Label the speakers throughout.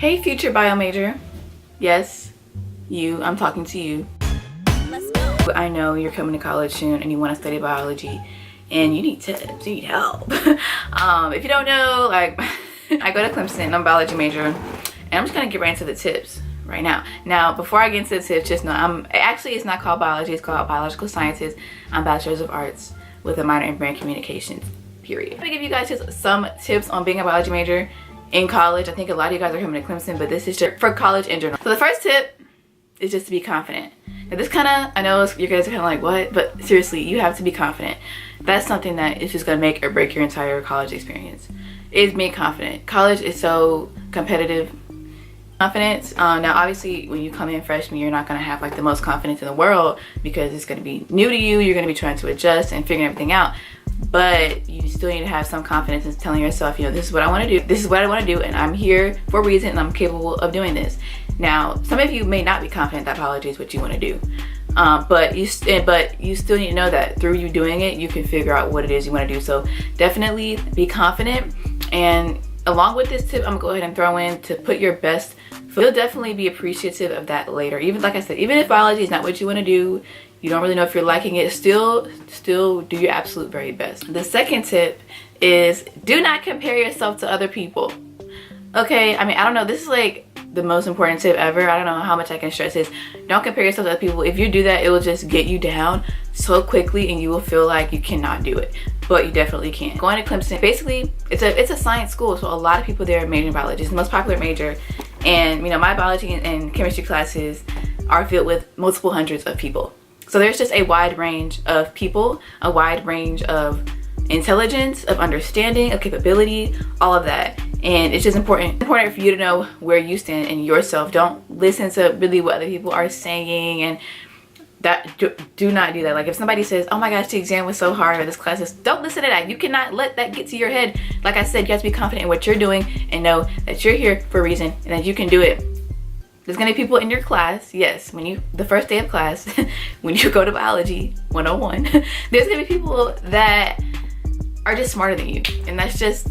Speaker 1: Hey future bio major. Yes, you, I'm talking to you.
Speaker 2: Let's go.
Speaker 1: I know you're coming to college soon and you want to study biology and you need tips, you need help. If you don't know, like I go to Clemson, I'm a biology major, and I'm just gonna get right into the tips right now. Now, before I get into the tips, just know it's not called biology, it's called biological sciences. I'm bachelor's of arts with a minor in brand communications, period. I'm gonna give you guys just some tips on being a biology major in college. I think a lot of you guys are coming to Clemson, but this is just for college in general. So the first tip is just to be confident. Now this I know you guys are kind of like, what? But seriously, you have to be confident. That's something that is just gonna make or break your entire college experience. Is being confident. College is so competitive. Confidence. Now obviously when you come in freshman, you're not gonna have like the most confidence in the world because it's gonna be new to you. You're gonna be trying to adjust and figuring everything out. But you still need to have some confidence in telling yourself, you know, this is what I want to do. This is what I want to do, and I'm here for a reason, and I'm capable of doing this. Now, some of you may not be confident that biology is what you want to do, but you still need to know that through you doing it, you can figure out what it is you want to do. So definitely be confident. And along with this tip, I'm gonna go ahead and throw in to put your best. You'll definitely be appreciative of that later. Even like I said, even if biology is not what you want to do, you don't really know if you're liking it, still do your absolute very best. The second tip is do not compare yourself to other people. Okay, I mean, I don't know, this is like the most important tip ever. I don't know how much I can stress this. Don't compare yourself to other people. If you do that, it will just get you down so quickly and you will feel like you cannot do it. But you definitely can. Going to Clemson, basically, it's a science school, so a lot of people there major in biology. It's the most popular major. And you know, my biology and chemistry classes are filled with multiple hundreds of people. So there's just a wide range of people, a wide range of intelligence, of understanding, of capability, all of that. And it's just important for you to know where you stand in yourself. Don't listen to really what other people are saying, and that do not do that. Like if somebody says, oh my gosh, the exam was so hard, or this class is, don't listen to that. You cannot let that get to your head. Like I said, you have to be confident in what you're doing and know that you're here for a reason and that you can do it. There's gonna be people in your class, yes, the first day of class, when you go to biology 101, there's gonna be people that are just smarter than you, and that's just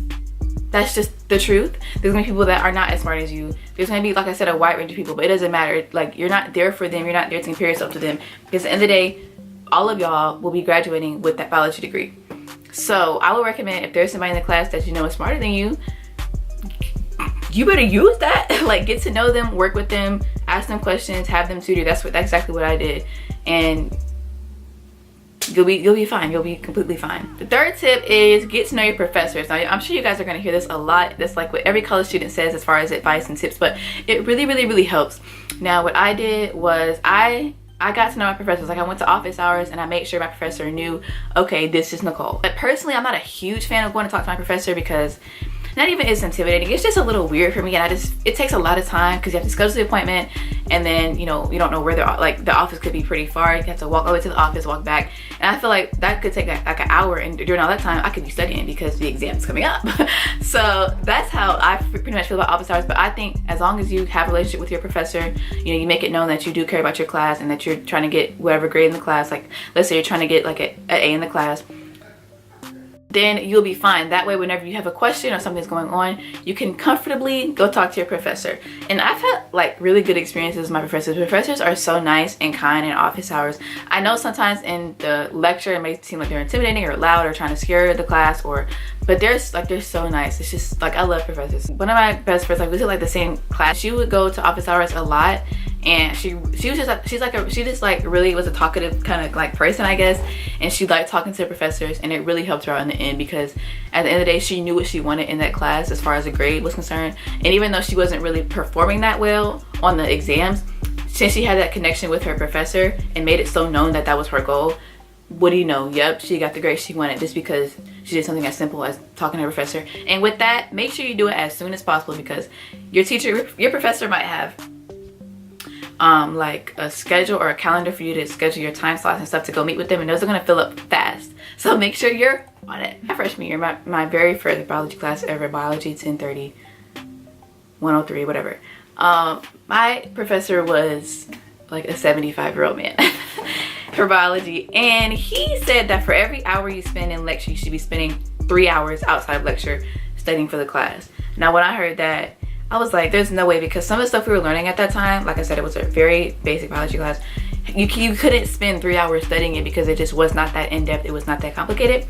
Speaker 1: the truth. There's gonna be people that are not as smart as you. There's gonna be, like I said, a wide range of people, but it doesn't matter. Like, you're not there for them, you're not there to compare yourself to them, because at the end of the day, all of y'all will be graduating with that biology degree. So I would recommend, if there's somebody in the class that you know is smarter than you, you better use that. Like, get to know them, work with them, ask them questions, have them tutor. That's exactly what I did, and you'll be fine. You'll be completely fine. The third tip is get to know your professors. Now, I'm sure you guys are going to hear this a lot. That's like what every college student says as far as advice and tips, but it really helps. Now, what I did was I got to know my professors. Like, I went to office hours and I made sure my professor knew, okay, this is Nicole. But personally, I'm not a huge fan of going to talk to my professor because not even it's intimidating, it's just a little weird for me, and it takes a lot of time because you have to schedule the appointment, and then you know, you don't know where the office could be pretty far. You have to walk all the way to the office, walk back, and I feel like that could take like an hour, and during all that time I could be studying because the exam's coming up. So that's how I pretty much feel about office hours. But I think as long as you have a relationship with your professor, you know, you make it known that you do care about your class and that you're trying to get whatever grade in the class. Like, let's say you're trying to get like an A in the class, then you'll be fine. That way, whenever you have a question or something's going on, you can comfortably go talk to your professor. And I've had like really good experiences with my professors. Professors are so nice and kind in office hours. I know sometimes in the lecture it may seem like they're intimidating or loud or trying to scare the class, but they're so nice. It's just like, I love professors. One of my best friends, like we took like the same class. She would go to office hours a lot, and she just really was a talkative kind of like person, I guess, and she liked talking to the professors, and it really helped her out in the end because at the end of the day, she knew what she wanted in that class as far as the grade was concerned. And even though she wasn't really performing that well on the exams, since she had that connection with her professor and made it so known that that was her goal, what do you know? Yep, she got the grade she wanted just because she did something as simple as talking to her professor. And with that, make sure you do it as soon as possible, because your professor might have like a schedule or a calendar for you to schedule your time slots and stuff to go meet with them, and those are going to fill up fast. So make sure you're on it. My freshman year, my very first biology class ever, biology 1030, 103, whatever. My professor was like a 75-year-old man for biology, and he said that for every hour you spend in lecture, you should be spending 3 hours outside of lecture studying for the class. Now, when I heard that, I was like, there's no way, because some of the stuff we were learning at that time, like I said, it was a very basic biology class. You couldn't spend 3 hours studying it because it just was not that in-depth. It was not that complicated.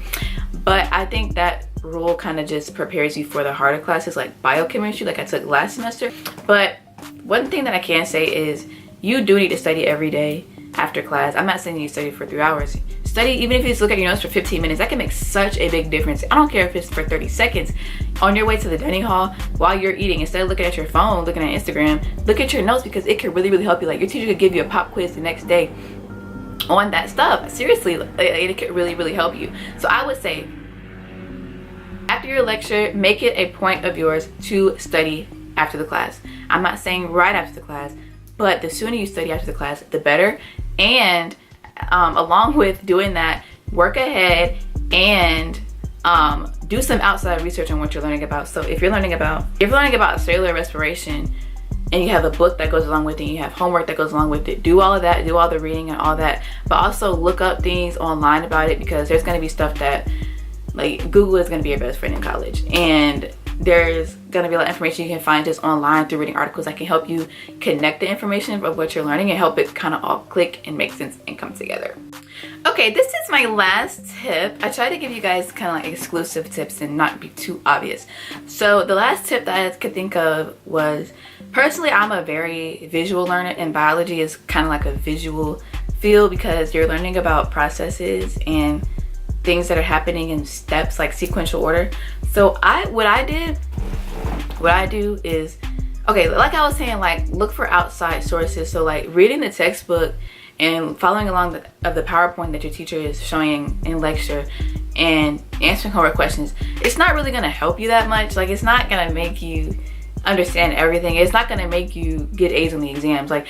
Speaker 1: But I think that rule kind of just prepares you for the harder classes like biochemistry, like I took last semester. But one thing that I can say is you do need to study every day after class. I'm not saying you study for 3 hours. Study, even if you just look at your notes for 15 minutes, that can make such a big difference. I don't care if it's for 30 seconds. On your way to the dining hall, while you're eating, instead of looking at your phone, looking at Instagram, look at your notes, because it could really, really help you. Like, your teacher could give you a pop quiz the next day on that stuff. Seriously, it could really, really help you. So I would say, after your lecture, make it a point of yours to study after the class. I'm not saying right after the class, but the sooner you study after the class, the better. And along with doing that, work ahead and do some outside research on what you're learning about. So if you're learning about cellular respiration and you have a book that goes along with it, you have homework that goes along with it, do all of that, do all the reading and all that, but also look up things online about it, because there's going to be stuff that, like, Google is going to be your best friend in college, and there's going to be a lot of information you can find just online through reading articles that can help you connect the information of what you're learning and help it kind of all click and make sense and come together. Okay, this is my last tip. I try to give you guys kind of like exclusive tips and not be too obvious. So the last tip that I could think of was, personally, I'm a very visual learner, and biology is kind of like a visual field because you're learning about processes and things that are happening in steps, like sequential order. So what I do is, okay, like I was saying, like, look for outside sources. So like reading the textbook and following along of the PowerPoint that your teacher is showing in lecture and answering homework questions, it's not really going to help you that much. Like, it's not going to make you understand everything. It's not going to make you get A's on the exams. Like,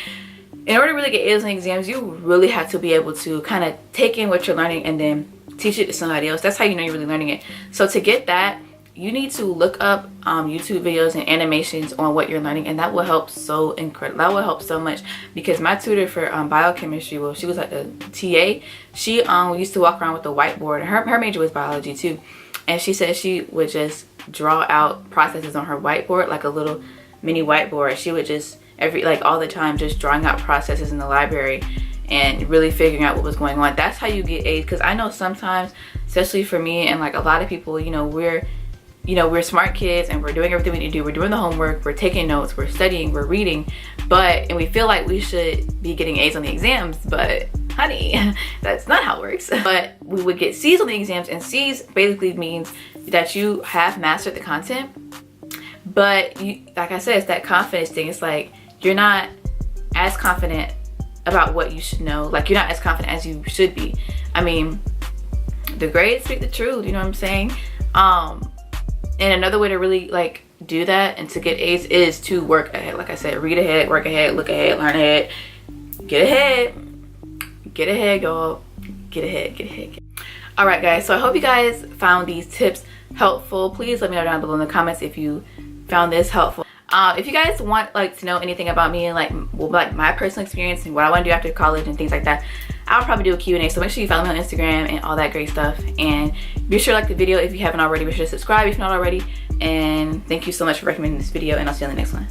Speaker 1: in order to really get A's on the exams, you really have to be able to kind of take in what you're learning and then teach it to somebody else. That's how you know you're really learning it. So to get that, you need to look up YouTube videos and animations on what you're learning, and that will help so incredible. That will help so much, because my tutor for biochemistry, well, she was like a TA. She used to walk around with a whiteboard. Her major was biology too, and she said she would just draw out processes on her whiteboard, like a little mini whiteboard. She would just all the time just drawing out processes in the library and really figuring out what was going on. That's how you get A's, because I know sometimes, especially for me and like a lot of people, we're smart kids and we're doing everything we need to do. We're doing the homework, we're taking notes, we're studying, we're reading, and we feel like we should be getting A's on the exams, but honey, that's not how it works. But we would get C's on the exams, and C's basically means that you have mastered the content, but you, like I said, it's that confidence thing. It's like you're not as confident about what you should know. Like, you're not as confident as you should be. I mean, the grades speak the truth, you know what I'm saying? And another way to really like do that and to get A's is to work ahead. Like I said, read ahead, work ahead, look ahead, learn ahead, get ahead, y'all, get ahead. All right, guys, so I hope you guys found these tips helpful. Please let me know down below in the comments if you found this helpful. If you guys want to know anything about me and like my personal experience and what I want to do after college and things like that, I'll probably do a Q&A. So make sure you follow me on Instagram and all that great stuff. And be sure to like the video if you haven't already. Be sure to subscribe if not already. And thank you so much for recommending this video, and I'll see you on the next one.